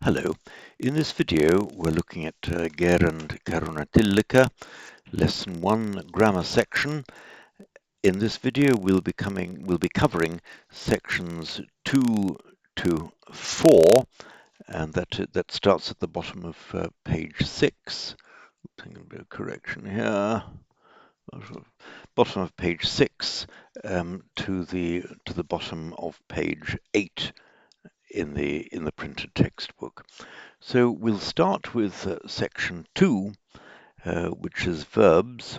Hello. In this video, we're looking at Gerund Karunatillika, Lesson 1, Grammar section. In this video, we'll be covering sections 2 to 4, and that starts at the bottom of page 6. I'm going to do a correction here. Bottom of page 6 to the bottom of page 8 in the printed textbook. So we'll start with section 2, which is verbs.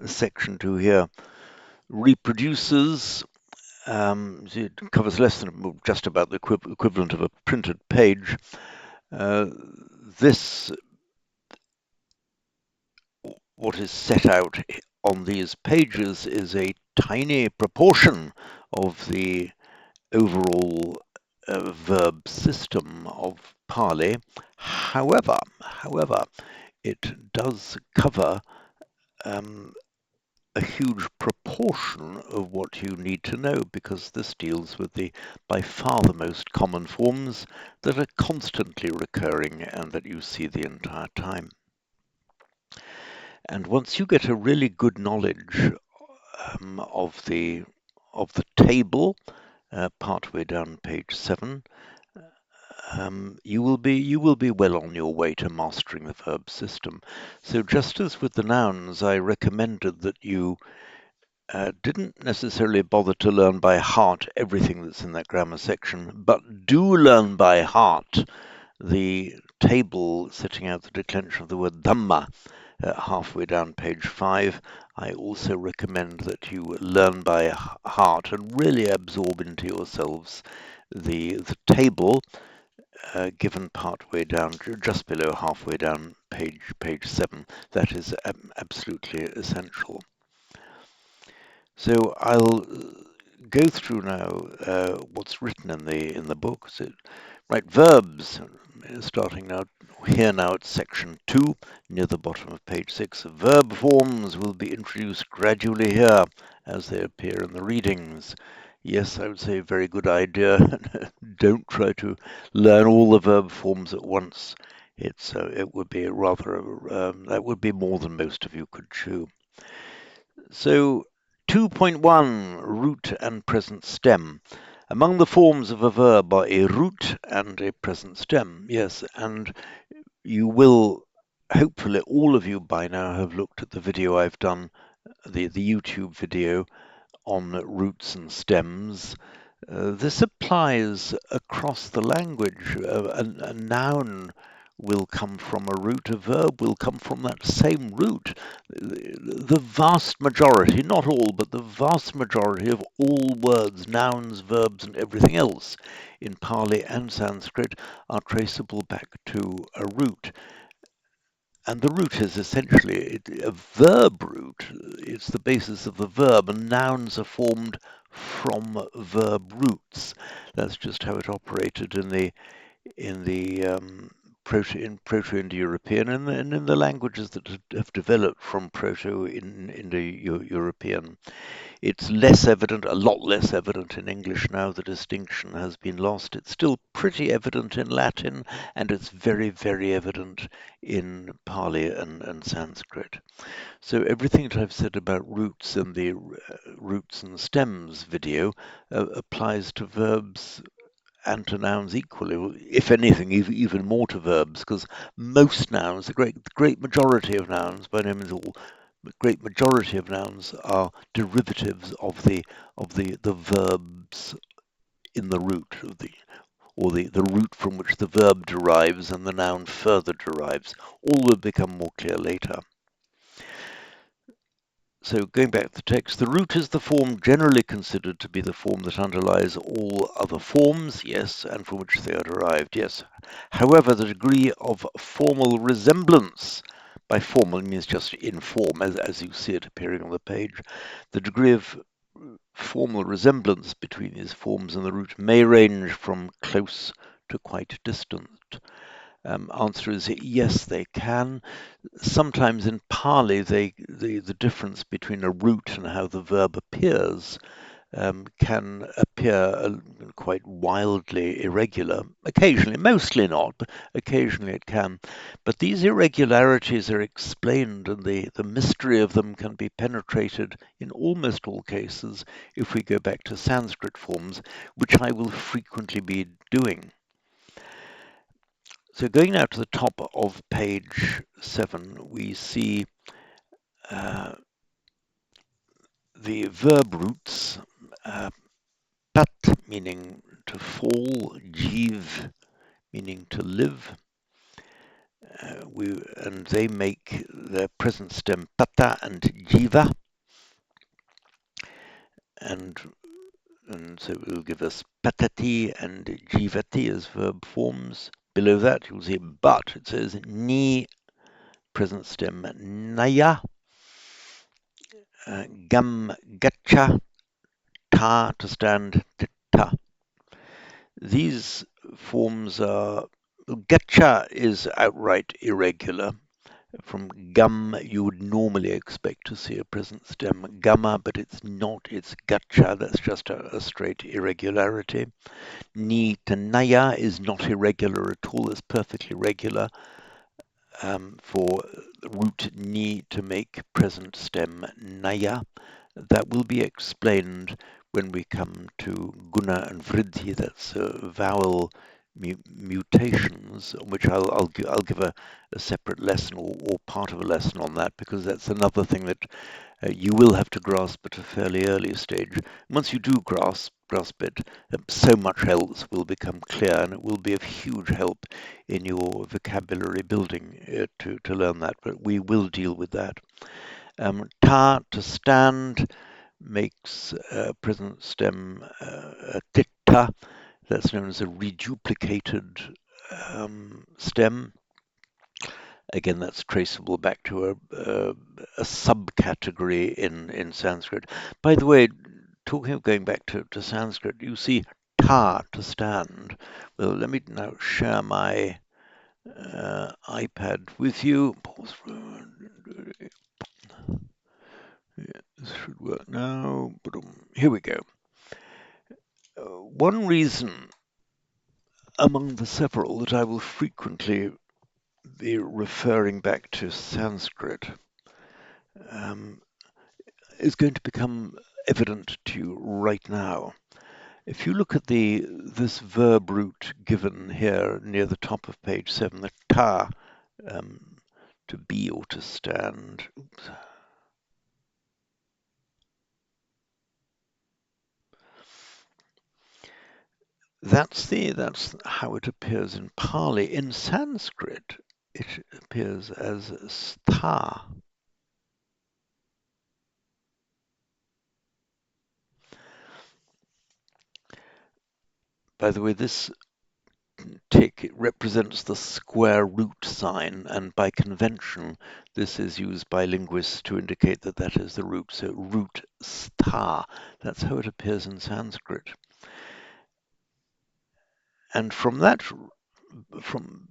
Section 2 here reproduces. It covers less than just about the equivalent of a printed page. What is set out on these pages is a tiny proportion of the overall verb system of Pali. However, it does cover a huge proportion of what you need to know, because this deals with the by far the most common forms that are constantly recurring and that you see the entire time. And once you get a really good knowledge of the table, partway down page 7, you will be well on your way to mastering the verb system. So just as with the nouns, I recommended that you didn't necessarily bother to learn by heart everything that's in that grammar section, but do learn by heart the table setting out the declension of the word dhamma halfway down page 5. I also recommend that you learn by heart and really absorb into yourselves the table given partway down, just below halfway down page 7. That is absolutely essential. So I'll go through now what's written in the book. So, right, verbs. Starting now at section 2, near the bottom of page 6. Verb forms will be introduced gradually here as they appear in the readings. Yes, I would say a very good idea. Don't try to learn all the verb forms at once. It would be that would be more than most of you could chew. So 2.1, root and present stem. Among the forms of a verb are a root and a present stem. Yes, and you will, hopefully all of you by now have looked at the video I've done, the YouTube video on roots and stems. This applies across the language. A noun will come from a root, a verb will come from that same root. The vast majority, not all, but the vast majority of all words, nouns, verbs, and everything else in Pali and Sanskrit are traceable back to a root. And the root is essentially a verb root. It's the basis of the verb, and nouns are formed from verb roots. That's just how it operated in the Proto-Indo-European and in the languages that have developed from Proto-Indo-European. It's less evident, a lot less evident in English now. The distinction has been lost. It's still pretty evident in Latin, and it's very, very evident in Pali and Sanskrit. So everything that I've said about roots in the roots and stems video applies to verbs and to nouns equally, if anything, even more to verbs, because most nouns, the great majority of nouns, by no means all, the great majority of nouns are derivatives of the verbs in the root of the root from which the verb derives and the noun further derives. All will become more clear later. So going back to the text, the root is the form generally considered to be the form that underlies all other forms, yes, and from which they are derived, yes. However, the degree of formal resemblance, by formal means just in form, as you see it appearing on the page, the degree of formal resemblance between these forms and the root may range from close to quite distant. Answer is yes, they can. Sometimes in Pali, the difference between a root and how the verb appears can appear quite wildly irregular. Occasionally, mostly not, but occasionally it can. But these irregularities are explained, and the mystery of them can be penetrated in almost all cases if we go back to Sanskrit forms, which I will frequently be doing. So going now to the top of page 7, we see uh, the verb roots. Tat meaning to fall, jiv meaning to live. And they make their present stem pata and jiva, and so it will give us patati and jivati as verb forms. Below that you'll see but. It says ni, present stem naya, gam gacha, ta to stand ta. These forms are, gacha is outright irregular. From gum, you would normally expect to see a present stem gamma, but it's not. It's gacha. That's just a straight irregularity. Ni to naya is not irregular at all. It's perfectly regular. For root ni to make present stem naya. That will be explained when we come to guna and vriddhi. That's vowel mutations, which I'll give a separate lesson or part of a lesson on that, because that's another thing that you will have to grasp at a fairly early stage. Once you do grasp it, so much else will become clear, and it will be of huge help in your vocabulary building to learn that. But we will deal with that. Ta to stand makes present stem titta. That's known as a reduplicated stem. Again, that's traceable back to a subcategory in Sanskrit. By the way, talking of going back to Sanskrit, you see ta to stand. Well, let me now share my iPad with you. Pause. This should work now. Here we go. One reason among the several that I will frequently be referring back to Sanskrit is going to become evident to you right now. If you look at this verb root given here near the top of page 7, the ta, to be or to stand. Oops. That's how it appears in Pali. In Sanskrit, it appears as stha. By the way, this tick represents the square root sign, and by convention, this is used by linguists to indicate that that is the root. So root stha, that's how it appears in Sanskrit. And from that, from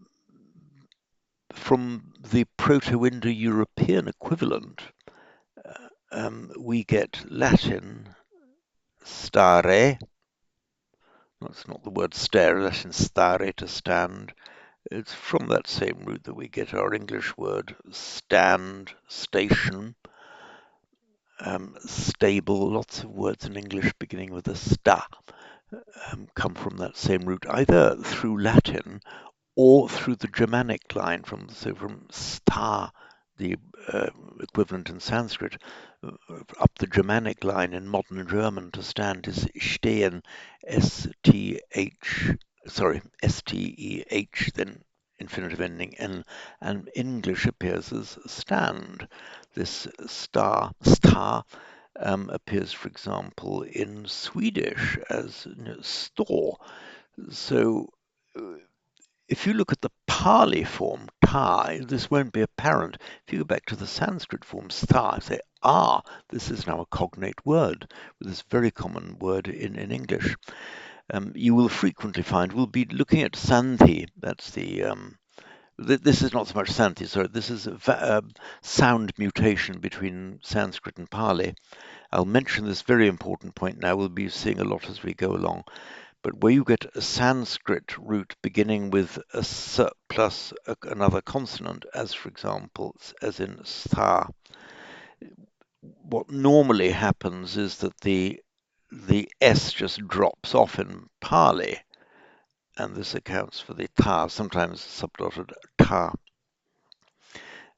the Proto-Indo-European equivalent, we get Latin stare. That's not the word stare, Latin stare, to stand. It's from that same root that we get our English word stand, station, stable. Lots of words in English beginning with a sta come from that same root, either through Latin or through the Germanic line, from sta, the equivalent in Sanskrit, up the Germanic line in modern German. To stand is stehen, S-T-H, sorry, S-T-E-H, then infinitive ending N, and English appears as stand. This star appears, for example, in Swedish as store. So if you look at the Pali form, ta, this won't be apparent. If you go back to the Sanskrit form, stha, say, this is now a cognate word, with this very common word in English. You will frequently find, we'll be looking at sandhi, that's this is not so much sandhi, sorry, this is a sound mutation between Sanskrit and Pali. I'll mention this very important point now. We'll be seeing a lot as we go along. But where you get a Sanskrit root beginning with a s plus another consonant, as for example, as in stha, what normally happens is that the S just drops off in Pali, and this accounts for the ta, sometimes subdotted ta.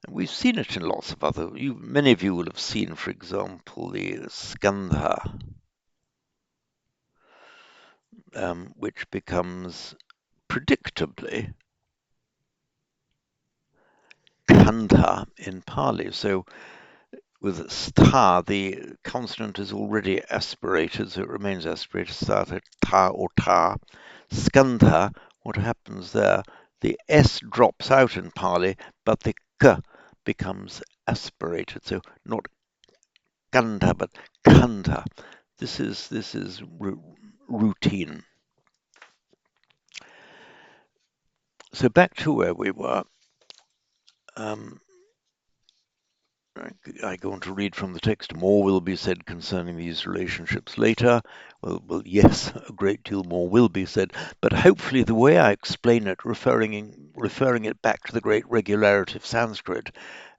And we've seen it in lots of other. Many of you will have seen, for example, the skandha, which becomes predictably kandha in Pali. So with stha, the consonant is already aspirated, so it remains aspirated, stha, ta or ta. Skandha, what happens there? The S drops out in Pali, but the k becomes aspirated, so not kandha, but kandha. This is routine. So back to where we were. Um, I go on to read from the text. More will be said concerning these relationships later. Well, yes, a great deal more will be said, but hopefully the way I explain it, referring it back to the great regularity of Sanskrit,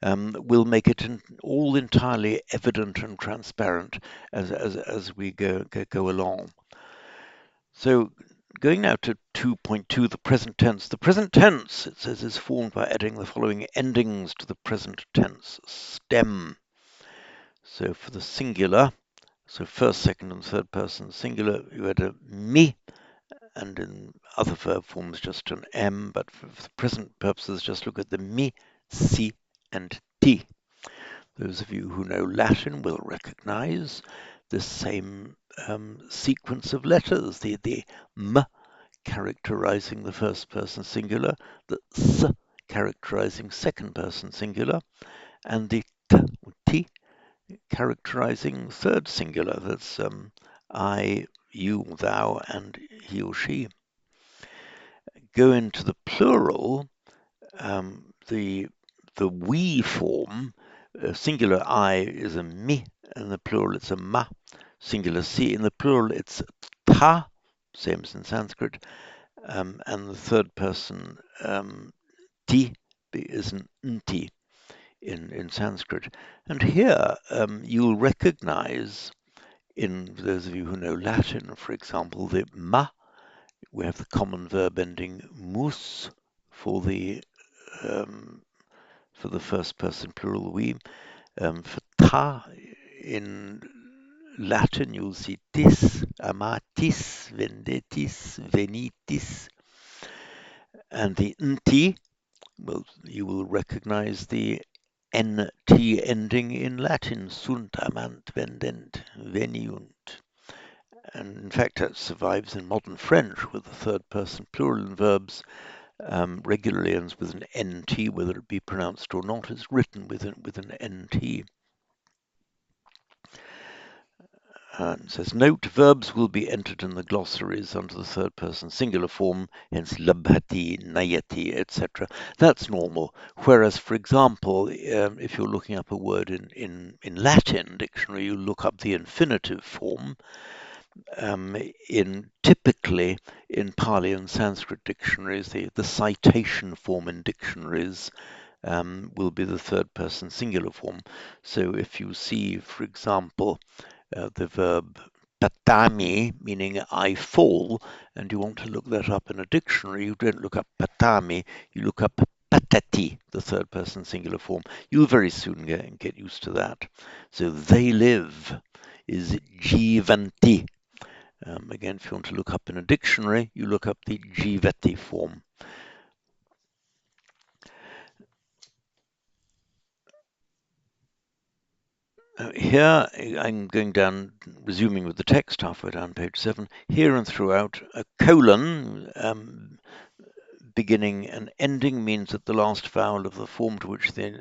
will make it all entirely evident and transparent as we go along. So going now to 2.2, the present tense. The present tense, it says, is formed by adding the following endings to the present tense stem. So for the singular, so first, second, and third person singular, you add a mi, and in other verb forms just an m, but for the present purposes, just look at the mi, si, and ti. Those of you who know Latin will recognize this same sequence of letters, the m characterizing the first person singular, the s characterizing second person singular, and the t characterizing third singular. That's I, you, thou, and he or she. Go into the plural, the we form, singular I is a mi, and the plural it's a ma, singular si. In the plural it's ta, same as in Sanskrit, and the third person ti is an nti in Sanskrit. And here you'll recognize, in those of you who know Latin, for example, the ma, we have the common verb ending mus um, for the first person plural we. For ta in Latin, you'll see tis, amatis, vendetis, venitis, and the nti. Well, you will recognize the nt ending in Latin, sunt, amant, vendent, veniunt. And in fact, that survives in modern French with the third person plural in verbs. Regularly ends with an nt, whether it be pronounced or not. It's written with an nt. It says, note, verbs will be entered in the glossaries under the third person singular form, hence labhati, nayati, etc. That's normal. Whereas, for example, if you're looking up a word in Latin dictionary, you look up the infinitive form. Typically in Pali and Sanskrit dictionaries, the citation form in dictionaries will be the third person singular form. So if you see, for example, the verb patami, meaning I fall, and you want to look that up in a dictionary, you don't look up patami, you look up patati, the third person singular form. You'll very soon get used to that. So they live is jivanti. Again, if you want to look up in a dictionary, you look up the jivati form. Here, I'm going down, resuming with the text, halfway down page 7. Here and throughout, a colon beginning and ending means that the last vowel of the form to which the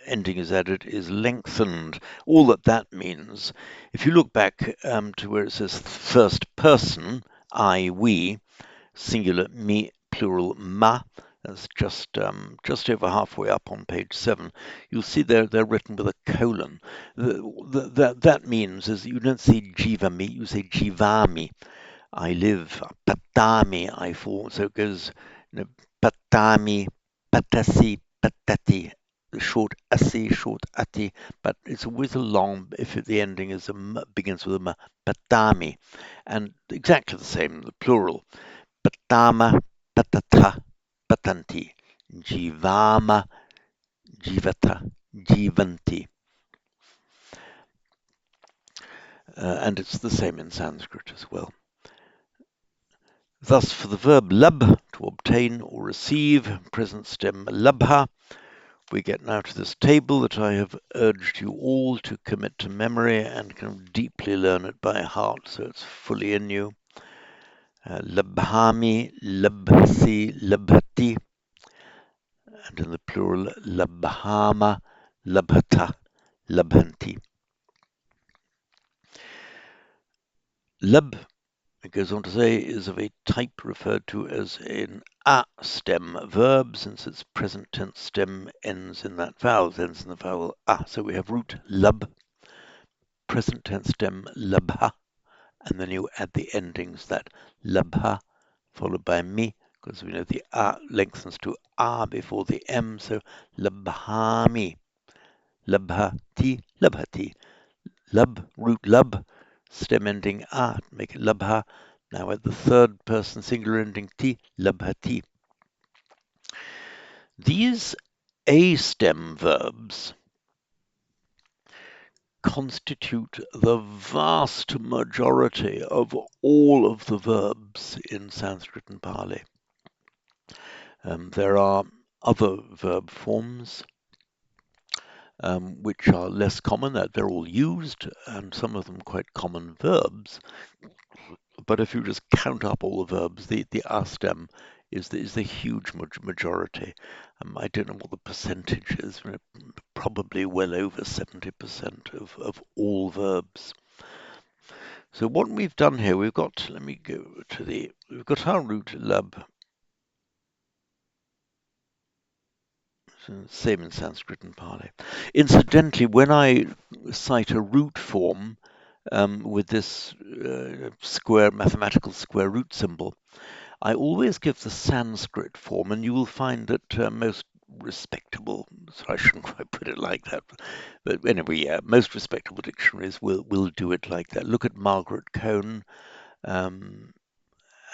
ending is added is lengthened. All that means, if you look back to where it says first person, I, we, singular, me, plural, ma, That's just over halfway up on page 7. You'll see they're written with a colon. That means is you don't say jivami, you say jivami. I live. Patami, I fall. So it goes, patami, patasi, patati. The short asi, short ati, but it's always a long if the ending is begins with a m. Patami, and exactly the same, the plural. Patama, patata, patanti. Jivama, jivata, jivanti. And it's the same in Sanskrit as well. Thus, for the verb lab, to obtain or receive, present stem labha, we get now to this table that I have urged you all to commit to memory and can deeply learn it by heart, so it's fully in you. Labhami, labhasi, labhati, and in the plural, labhama, labhata, labhanti. Lab, it goes on to say, is of a type referred to as an a stem verb, since its present tense stem ends in that vowel, ends in the vowel a. So we have root lab, present tense stem labha, and then you add the endings that labha followed by mi, because we know the a lengthens to a before the m, so labhami, labhati, labhati, lab, root lab, stem ending a, make it labha. Now at the third person singular ending t, labhati. These a stem verbs constitute the vast majority of all of the verbs in Sanskrit and Pali. There are other verb forms which are less common, that they're all used, and some of them quite common verbs. But if you just count up all the verbs, the a stem is the huge majority. I don't know what the percentage is, probably well over 70% of all verbs. So what we've done here, we've got, let me go to we've got our root lab, same in Sanskrit and Pali. Incidentally, when I cite a root form with this mathematical square root symbol, I always give the Sanskrit form, and you will find that most respectable, so I shouldn't quite put it like that, but anyway, yeah, most respectable dictionaries will do it like that. Look at Margaret Cohn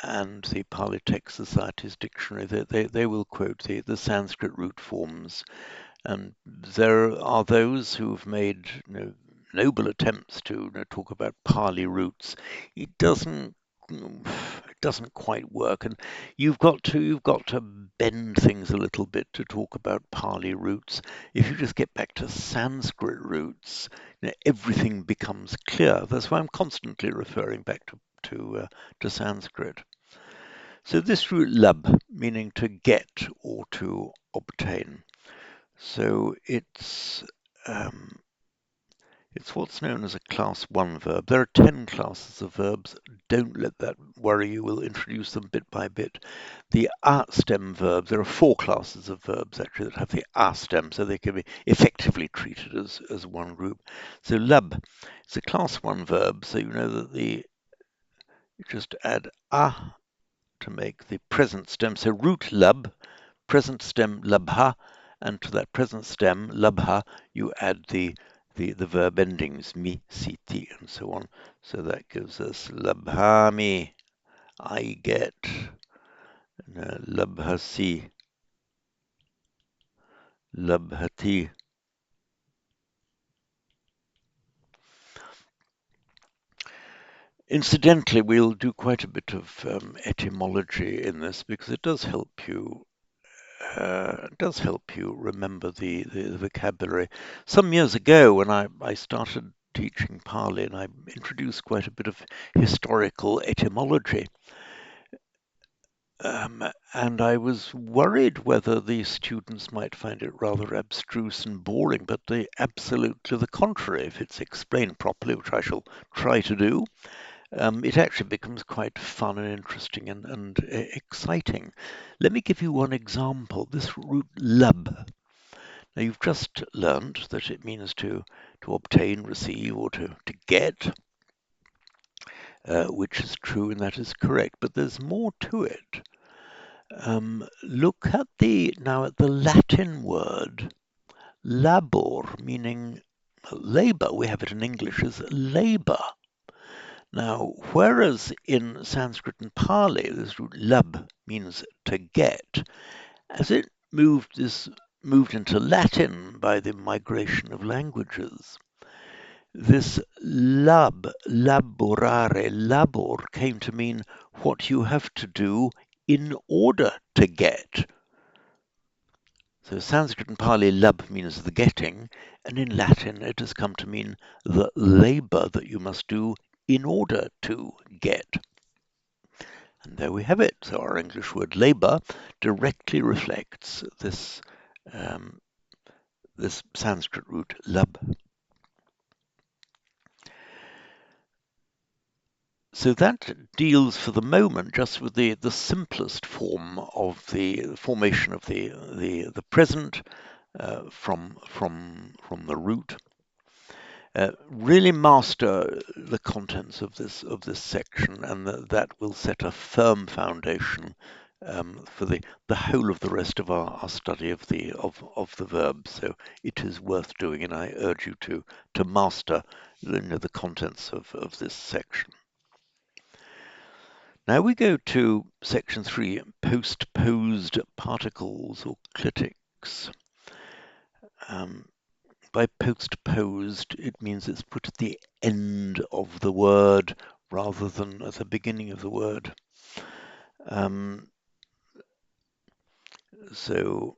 and the Pali Text Society's dictionary. They will quote the Sanskrit root forms, and there are those who've made noble attempts to talk about Pali roots. It doesn't quite work, and you've got to bend things a little bit to talk about Pali roots. If you just get back to Sanskrit roots, everything becomes clear. That's why I'm constantly referring back to Sanskrit. So this root lab, meaning to get or to obtain. So it's what's known as a class 1 verb. There are 10 classes of verbs. Don't let that worry you. We'll introduce them bit by bit. The a stem verbs, there are 4 classes of verbs actually that have the a stem, so they can be effectively treated as one group. So lab, it's a class 1 verb, so you know that you just add a to make the present stem. So root lab, present stem labha, and to that present stem labha you add the verb endings mi, si, ti, and so on. So that gives us labhami, I get, labhasi, labhati. Incidentally, we'll do quite a bit of etymology in this because it does help you remember the vocabulary. Some years ago, when I started teaching Pali, and I introduced quite a bit of historical etymology, and I was worried whether the students might find it rather abstruse and boring, but absolutely the contrary, if it's explained properly, which I shall try to do. it actually becomes quite fun and interesting and exciting. Let me give you one example. This root lab. Now you've just learned that it means to obtain, receive, or to get, which is true and that is correct. But there's more to it. Look at the Latin word labor, meaning labor. We have it in English as labor. Now, whereas in Sanskrit and Pali, this root lab means to get, as it moved into Latin by the migration of languages, this laborare, labor, came to mean what you have to do in order to get. So Sanskrit and Pali lab means the getting, and in Latin it has come to mean the labor that you must do in order to get. And there we have it. So our English word labor directly reflects this Sanskrit root lab. So that deals for the moment just with the simplest form of the formation of the present from the root. Really master the contents of this section, and that will set a firm foundation for the whole of the rest of our study of the verbs. So it is worth doing, and I urge you to master the contents of this section. Now we go to section 3, postposed particles or clitics. By postposed, it means it's put at the end of the word rather than at the beginning of the word. So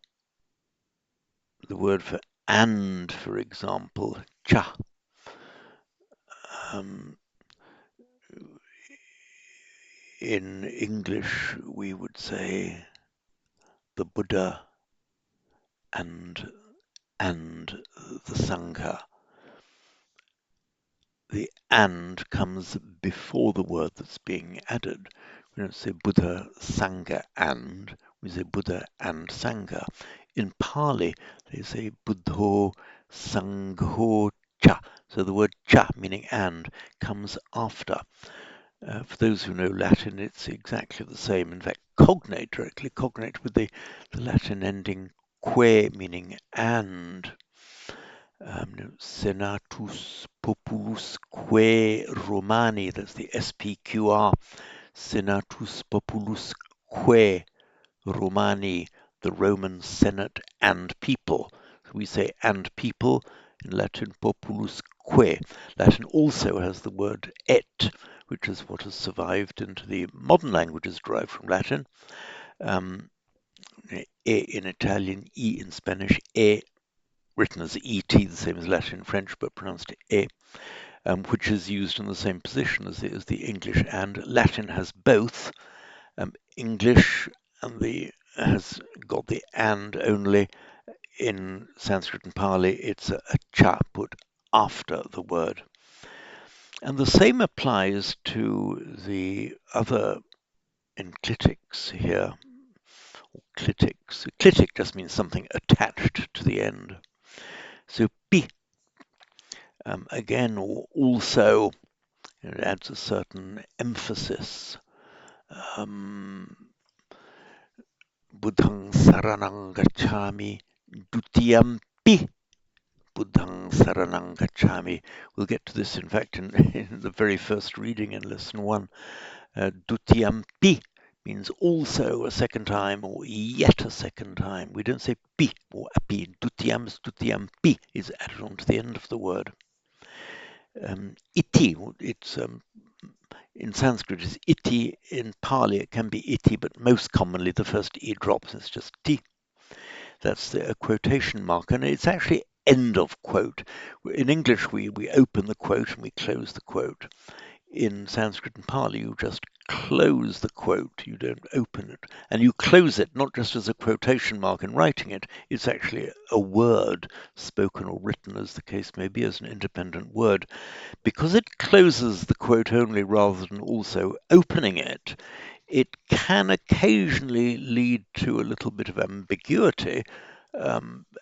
the word for and, for example, cha. In English, we would say the Buddha and the Sangha. The and comes before the word that's being added. We don't say Buddha, Sangha, and. We say Buddha and Sangha. In Pali, they say Buddho, Sangho, cha. So the word cha, meaning and, comes after. For those who know Latin, it's exactly the same. In fact, directly cognate with the Latin ending que, meaning and. Senatus Populusque Romani, that's the SPQR, Senatus Populusque Romani, the Roman Senate and people. So we say and people, in Latin populusque. Latin also has the word et, which is what has survived into the modern languages derived from Latin. E in Italian, e in Spanish, e written as et, the same as Latin and French, but pronounced e, which is used in the same position as the English and. Latin has both. English has got the and only. In Sanskrit and Pali, it's a cha put after the word. And the same applies to the other enclitics here. Clitics. Clitic just means something attached to the end. So pi, again, also, it adds a certain emphasis. Buddhang saranang gacchami, dutiyampi Buddhang saranang gacchami. We'll get to this, in fact, in the very first reading in lesson 1. Dutiyampi means also a second time or yet a second time. We don't say pi or api. Dutiyampi is added onto the end of the word. Iti, it's in Sanskrit is iti. In Pali it can be iti, but most commonly the first e drops. It's just ti. That's a quotation mark, and it's actually end of quote. In English, we open the quote and we close the quote. In Sanskrit and Pali, you just close the quote, you don't open it. And you close it not just as a quotation mark in writing it, it's actually a word, spoken or written as the case may be, as an independent word. Because it closes the quote only rather than also opening it, it can occasionally lead to a little bit of ambiguity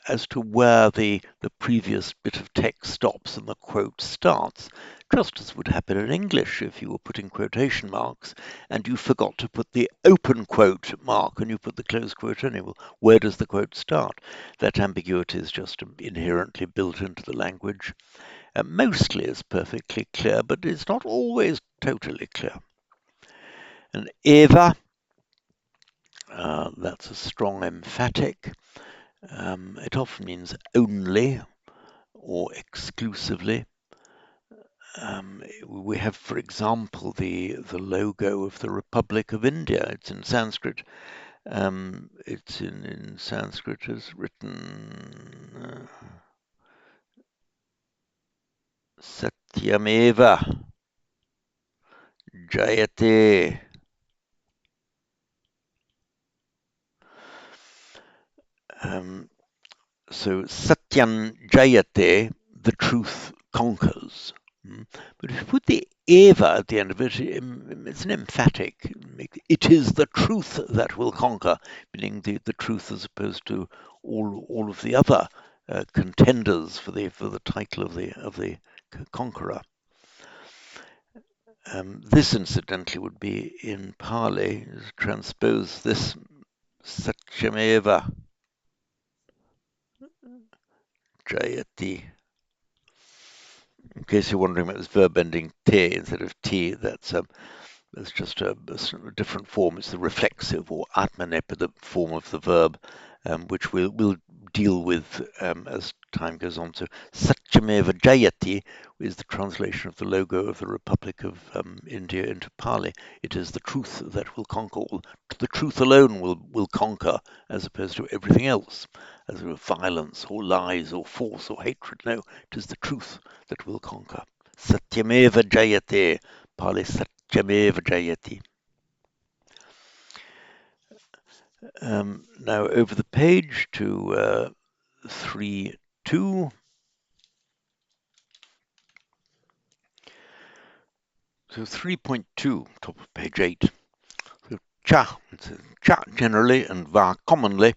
as to where the previous bit of text stops and the quote starts, just as would happen in English if you were putting quotation marks and you forgot to put the open quote mark and you put the closed quote in. Well, where does the quote start? That ambiguity is just inherently built into the language. Mostly it's perfectly clear, but it's not always totally clear. And Eva, that's a strong emphatic. It often means only or exclusively. We have, for example, the logo of the Republic of India. It's in Sanskrit. It's in Sanskrit as written Satyameva Jayate. So Satyam Jayate, the truth conquers. But if you put the eva at the end of it, it's an emphatic. It is the truth that will conquer, meaning the truth as opposed to all of the other contenders for the title of the conqueror. This, incidentally, would be in Pali. Transpose this Satyameva Jayati. In case you're wondering about this verb ending te instead of t, that's just a different form. It's the reflexive or atmanepada form of the verb, which we'll deal with as time goes on. So Satyameva Jayati is the translation of the logo of the Republic of India into Pali. It is the truth that will conquer. The truth alone will conquer, as opposed to everything else, as of violence or lies or force or hatred. No, it is the truth that will conquer. Satyameva Jayate, Pali Satyameva Jayati. Now over the page to 3.2. So 3.2, top of page 8. So cha generally and va commonly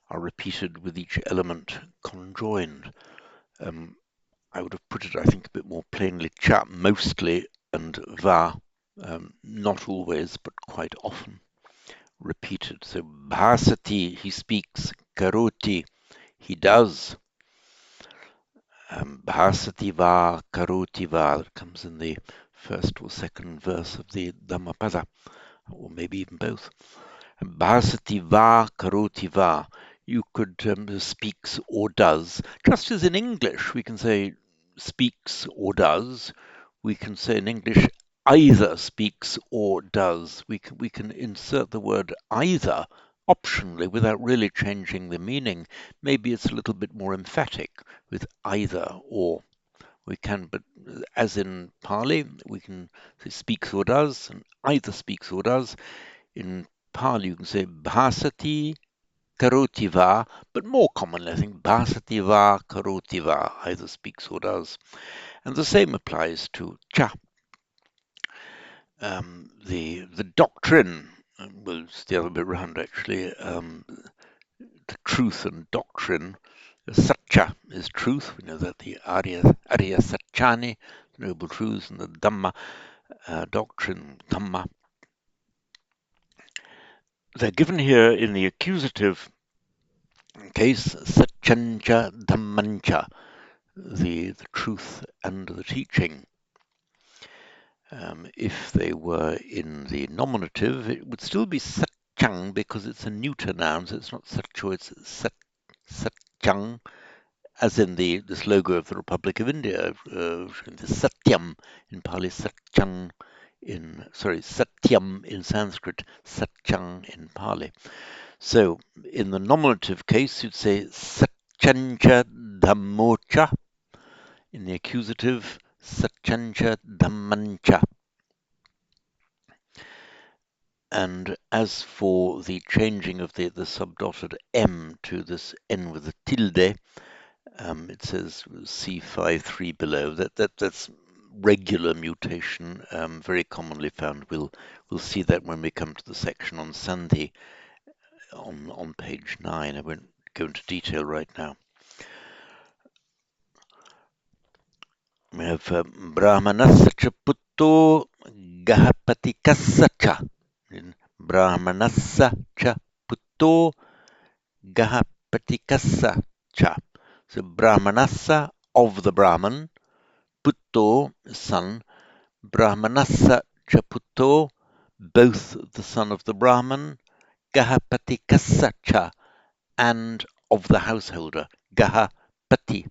are repeated with each element conjoined. I would have put it, I think, a bit more plainly. Cha mostly and va not always, but quite often repeated. So bhasati, he speaks. Karoti, he does. Bhasati va, karoti va, that comes in the first or second verse of the Dhammapada, or maybe even both. Bhasati va, karoti va. You could speaks or does. Just as in English, we can say speaks or does. We can say in English either speaks or does. We can insert the word either optionally without really changing the meaning. Maybe it's a little bit more emphatic with either or. We can, but as in Pali, we can say speaks or does, and either speaks or does. In Pali, you can say bhasati karoti va, but more commonly, I think bhasati va karoti va, either speaks or does. And the same applies to cha. The doctrine, well, it's the other way around actually. The truth and doctrine. Satya is truth. We know that the Arya Satyani, the noble truths, and the Dhamma doctrine, Dhamma. They're given here in the accusative case, Satyancha Dhammancha, the truth and the teaching. If they were in the nominative, it would still be Satyang because it's a neuter noun, so it's not Satcho, it's Satyang, as in this logo of the Republic of India, the Satyam in Pali, Satyang Satyam in Sanskrit, Satyang in Pali. So in the nominative case, you'd say Satyancha Dhammocha. In the accusative, Satyancha Dhammancha. And as for the changing of the subdotted M to this N with a tilde, it says C5 3 below. That's regular mutation, very commonly found. We'll see that when we come to the section on Sandhi on page 9. I won't go into detail right now. We have Brahmanassa cha putto Gahapatikassa cha. Brahmanassa cha putto Gahapatikassa cha. So Brahmanassa, of the Brahman, putto, son, Brahmanassa cha putto, both the son of the Brahman, Gahapatikassa cha, and of the householder, Gahapati.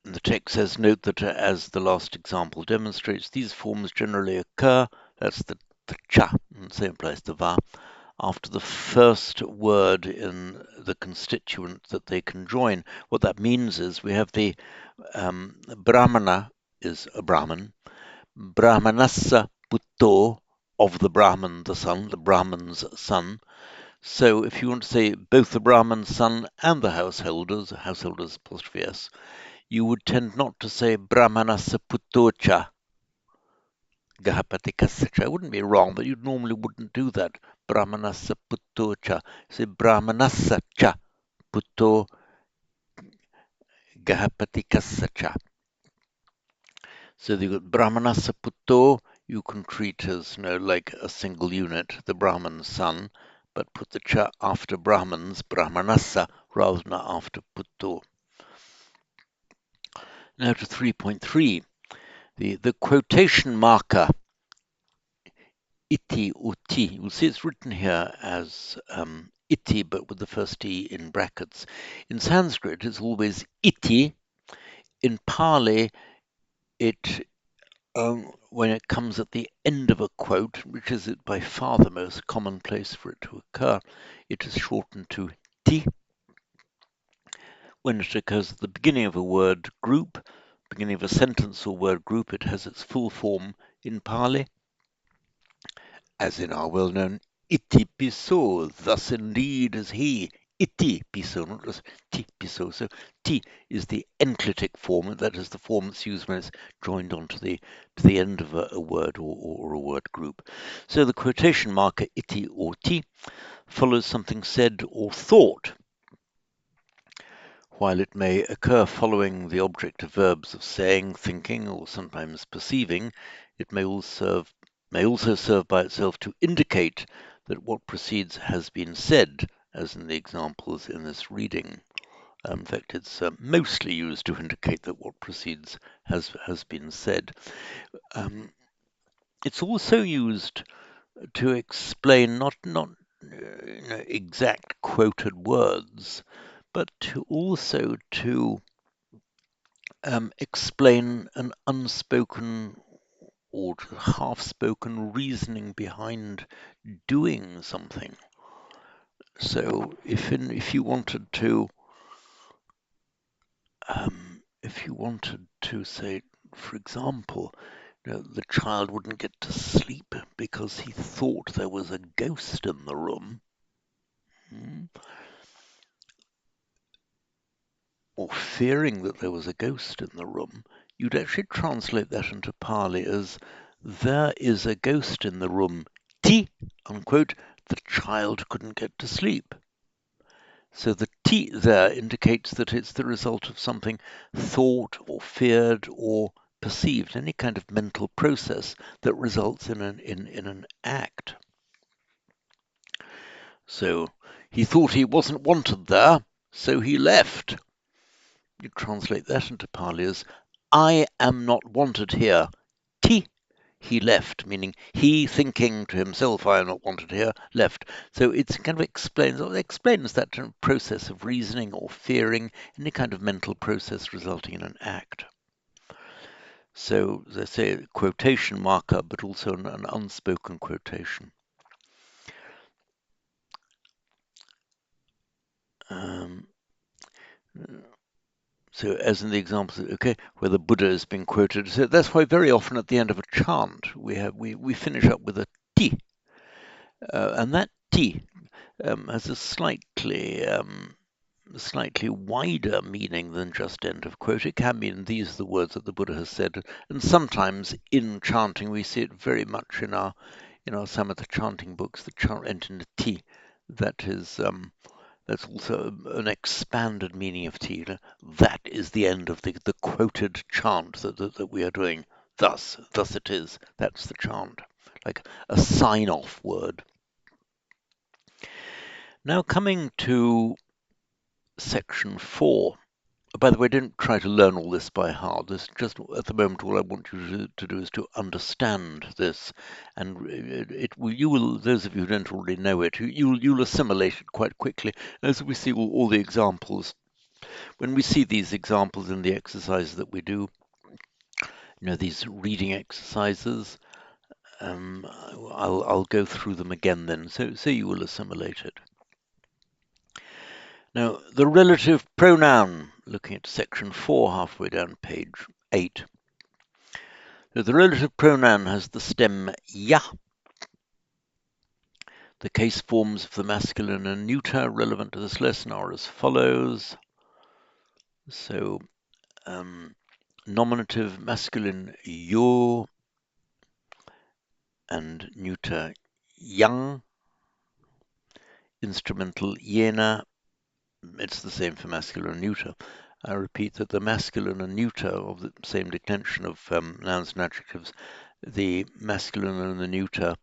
The text says, note that as the last example demonstrates, these forms generally occur, that's the cha, and same applies to va, after the first word in the constituent that they can join. What that means is we have the Brahmana is a Brahman, Brahmanassa putto, of the Brahman, the son, the Brahman's son. So if you want to say both the Brahman's son and the householders apostrophe s, you would tend not to say Brahmanassa puttocha Gahapatikassacha. It wouldn't be wrong, but you normally wouldn't do that. Brahmanassa puttocha. Say Brahmanassacha putto Gahapatikassacha. So you've got Brahmanassa putto, you can treat as like a single unit, the Brahman's son, but put the cha after Brahmans, Brahmanassa, rather than after putto. Now to 3.3. The quotation marker iti or ti. You'll see it's written here as iti, but with the first e in brackets. In Sanskrit, it's always iti. In Pali, it when it comes at the end of a quote, which is by far the most common place for it to occur, it is shortened to ti. When it occurs at the beginning of a word group, beginning of a sentence or word group, it has its full form in Pali, as in our well-known iti piso, thus indeed is he. Iti piso, not just ti piso. So ti is the enclitic form, that is the form that's used when it's joined onto to the end of a word or a word group. So the quotation marker iti or ti follows something said or thought. While it may occur following the object of verbs of saying, thinking, or sometimes perceiving, it may also serve by itself to indicate that what precedes has been said, as in the examples in this reading. In fact, it's mostly used to indicate that what precedes has been said. It's also used to explain not exact quoted words, but also to explain an unspoken or half-spoken reasoning behind doing something. So if you wanted to say, for example, the child wouldn't get to sleep because he thought there was a ghost in the room, or fearing that there was a ghost in the room, you'd actually translate that into Pali as there is a ghost in the room, ti, unquote, the child couldn't get to sleep. So the ti there indicates that it's the result of something thought or feared or perceived, any kind of mental process that results in an act. So he thought he wasn't wanted there, so he left. You translate that into Pali as I am not wanted here. Ti, he left, meaning he thinking to himself, I am not wanted here, left. So it kind of explains that process of reasoning or fearing, any kind of mental process resulting in an act. So, as I say, a quotation marker, but also an unspoken quotation. So, as in the example, okay, where the Buddha is being quoted, so that's why very often at the end of a chant we finish up with a ti, and that ti has a slightly wider meaning than just end of quote. It can mean these are the words that the Buddha has said, and sometimes in chanting we see it very much in our Samatha chanting books. The chant ends in a ti. That is that's also an expanded meaning of ti. That is the end of the quoted chant that we are doing. Thus it is. That's the chant, like a sign-off word. Now coming to section 4. By the way, don't try to learn all this by heart. This just at the moment, all I want you to do is to understand this, and you will. Those of you who don't already know it, you'll assimilate it quite quickly as we see all the examples. When we see these examples in the exercises that we do, these reading exercises, I'll go through them again then, so you will assimilate it. Now, the relative pronoun, looking at section 4, halfway down page 8. So the relative pronoun has the stem ya. The case forms of the masculine and neuter relevant to this lesson are as follows. So, nominative masculine yo and neuter yang. Instrumental yena. It's the same for masculine and neuter. I repeat that the masculine and neuter of the same declension of nouns and adjectives, the masculine and the neuter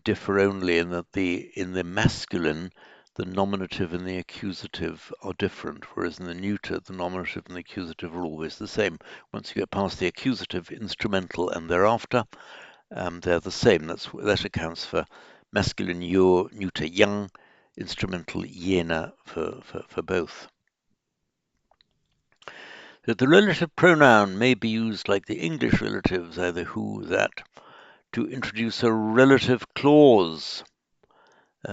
differ only in that in the masculine, the nominative and the accusative are different, whereas in the neuter, the nominative and the accusative are always the same. Once you get past the accusative, instrumental and thereafter, they're the same. That accounts for masculine yo, neuter yang, instrumental yena for both. So the relative pronoun may be used like the English relatives, either who, that, to introduce a relative clause,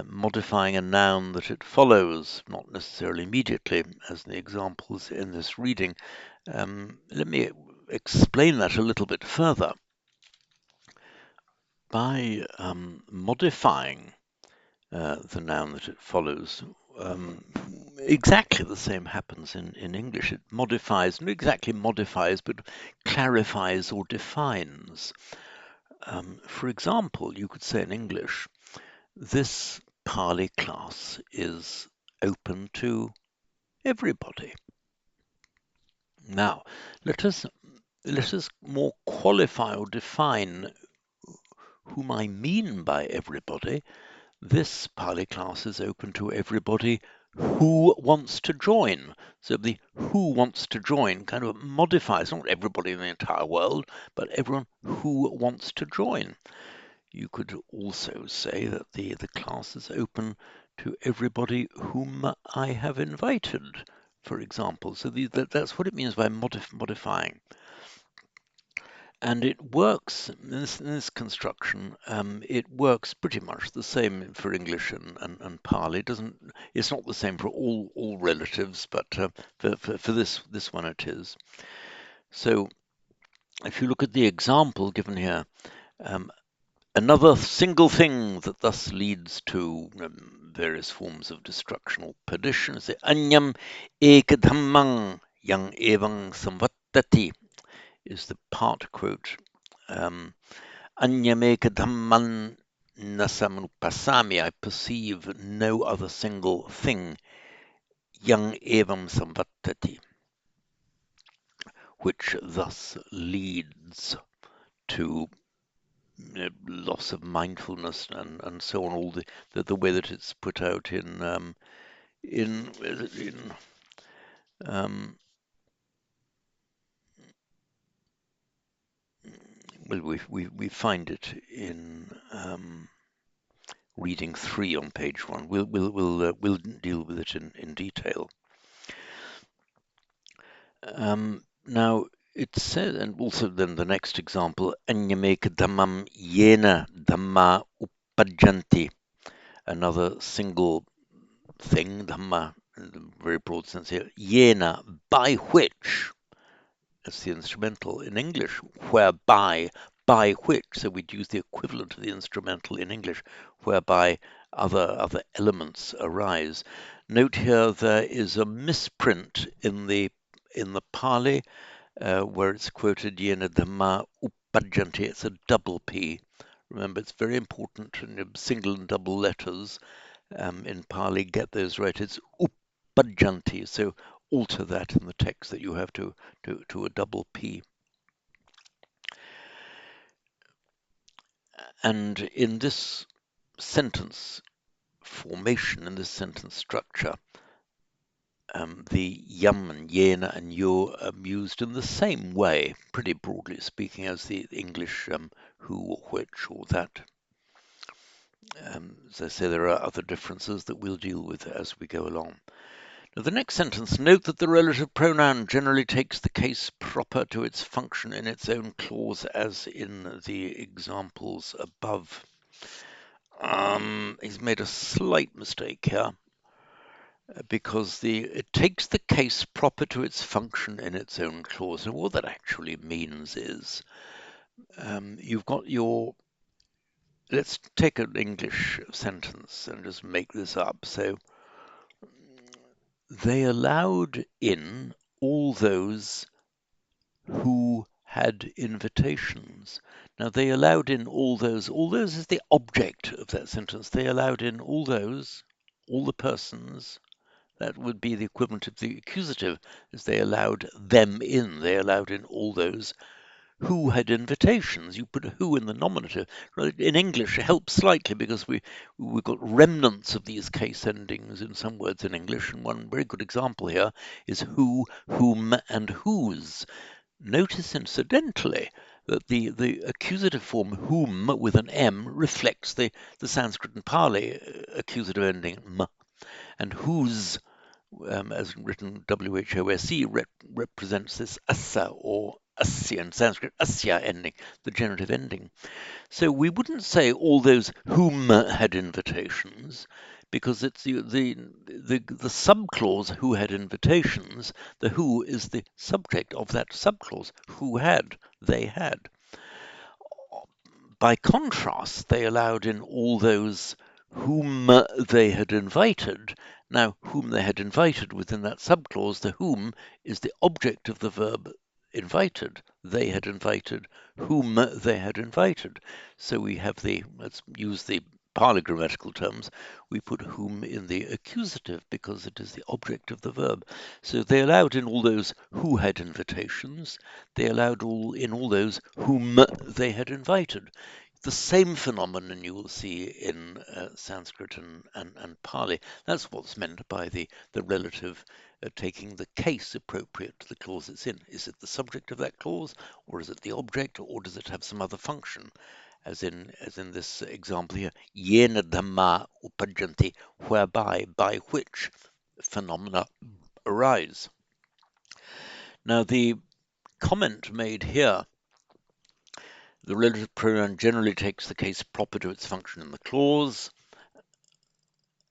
modifying a noun that it follows, not necessarily immediately, as in the examples in this reading. Let me explain that a little bit further. By modifying the noun that it follows, exactly the same happens in English. It modifies, not exactly modifies, but clarifies or defines. For example, you could say in English, this Pali class is open to everybody. Now, let us more qualify or define whom I mean by everybody. This Pali class is open to everybody who wants to join. So the who wants to join kind of modifies not everybody in the entire world, but everyone who wants to join. You could also say that the class is open to everybody whom I have invited, for example. So that's what it means by modifying. And it works in this construction. It works pretty much the same for English and Pali. It's not the same for all relatives, but for this one it is. So if you look at the example given here, another single thing that thus leads to various forms of destruction or perdition is the anyam ekadhammang yang evang samvattati, is the part quote. Anyameka dhamman nasamupasami, I perceive no other single thing, yang evam samvattati, which thus leads to loss of mindfulness and so on. All the way that it's put out well, we find it in reading 3 on page 1. We'll deal with it in detail. Now it says, and also then the next example, anyameka dhammam yena dhamma uppajjanti, another single thing, dhamma, in the very broad sense here, yena, by which, that's the instrumental in English, whereby, by which, so we'd use the equivalent of the instrumental in English, whereby other elements arise. Note here there is a misprint in the Pali where it's quoted yena dhamma uppajjanti. It's a double P. Remember, it's very important in single and double letters in Pali. Get those right. It's uppajjanti. So alter that in the text that you have to a double P. And in this sentence formation, in this sentence structure, the yum and yena and yo are used in the same way, pretty broadly speaking, as the English who or which or that. As I say, there are other differences that we'll deal with as we go along. Now, the next sentence, note that the relative pronoun generally takes the case proper to its function in its own clause, as in the examples above. He's made a slight mistake here because it takes the case proper to its function in its own clause. And what that actually means is you've got your, let's take an English sentence and just make this up. So they allowed in all those who had invitations. Now, they allowed in all those is the object of that sentence. They allowed in all those, all the persons. That would be the equivalent of the accusative, as they allowed them in. They allowed in all those who had invitations. You put a who in the nominative. In English, it helps slightly because we've got remnants of these case endings in some words in English. And one very good example here is who, whom, and whose. Notice incidentally that the accusative form whom with an M reflects the Sanskrit and Pali accusative ending m, and whose, as written WHOSE, represents this asa or asya in Sanskrit, asya ending, the genitive ending. So we wouldn't say all those whom had invitations, because it's the subclause who had invitations. The who is the subject of that subclause. Who had, they had. By contrast, they allowed in all those whom they had invited. Now, whom they had invited within that subclause, the whom is the object of the verb invited. They had invited whom they had invited. So we have let's use the Pali grammatical terms, we put whom in the accusative because it is the object of the verb. So they allowed in all those who had invitations. They allowed in all those whom they had invited. The same phenomenon you will see in Sanskrit and Pali. That's what's meant by the relative taking the case appropriate to the clause it's in. Is it the subject of that clause, or is it the object, or does it have some other function? As in this example here, yena dhamma uppajjanti, whereby, by which phenomena arise. Now, the comment made here, the relative pronoun generally takes the case proper to its function in the clause,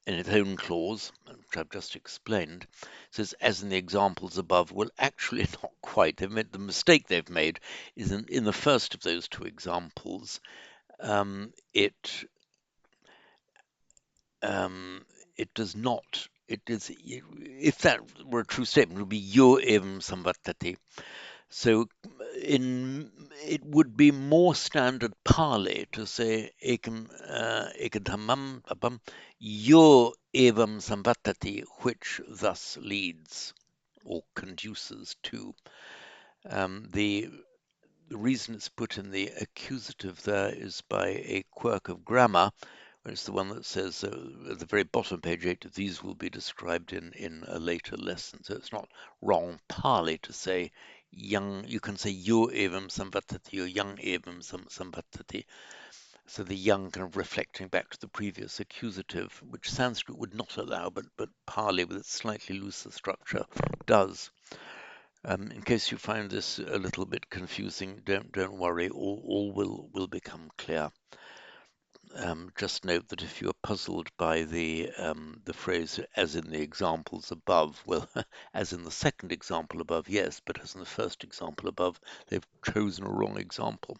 in its own clause, which I've just explained, says, as in the examples above. Well, actually, not quite. They've made the mistake they've made is in the first of those two examples. It does not. It is, if that were a true statement, it would be yo evam samvartati. So it would be more standard Pali to say ekadhamam papam yo evam samvartati, which thus leads or conduces to. The reason it's put in the accusative there is by a quirk of grammar. It's the one that says at the very bottom of page 8, these will be described in a later lesson. So it's not wrong Pali to say young. You can say yo evam samvartati or young evam samvartati. So the young kind of reflecting back to the previous accusative, which Sanskrit would not allow, but Pali with its slightly looser structure does. In case you find this a little bit confusing, don't worry. All will become clear. just note that if you are puzzled by the phrase "as in the examples above," well, as in the second example above, yes, but as in the first example above, they've chosen a wrong example.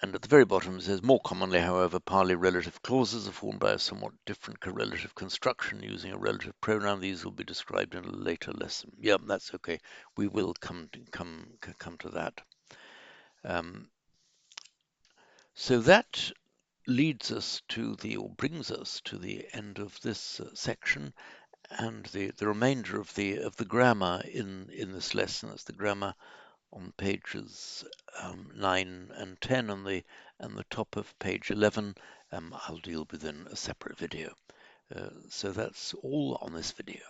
And at the very bottom it says, more commonly, however, parley relative clauses are formed by a somewhat different correlative construction using a relative pronoun. These will be described in a later lesson. Yeah, that's okay. We will come to that. So that leads us to or brings us to the end of this section, and the remainder of the grammar in this lesson. That's the grammar on pages 9 and 10, and the top of page 11. I'll deal with in a separate video. So that's all on this video.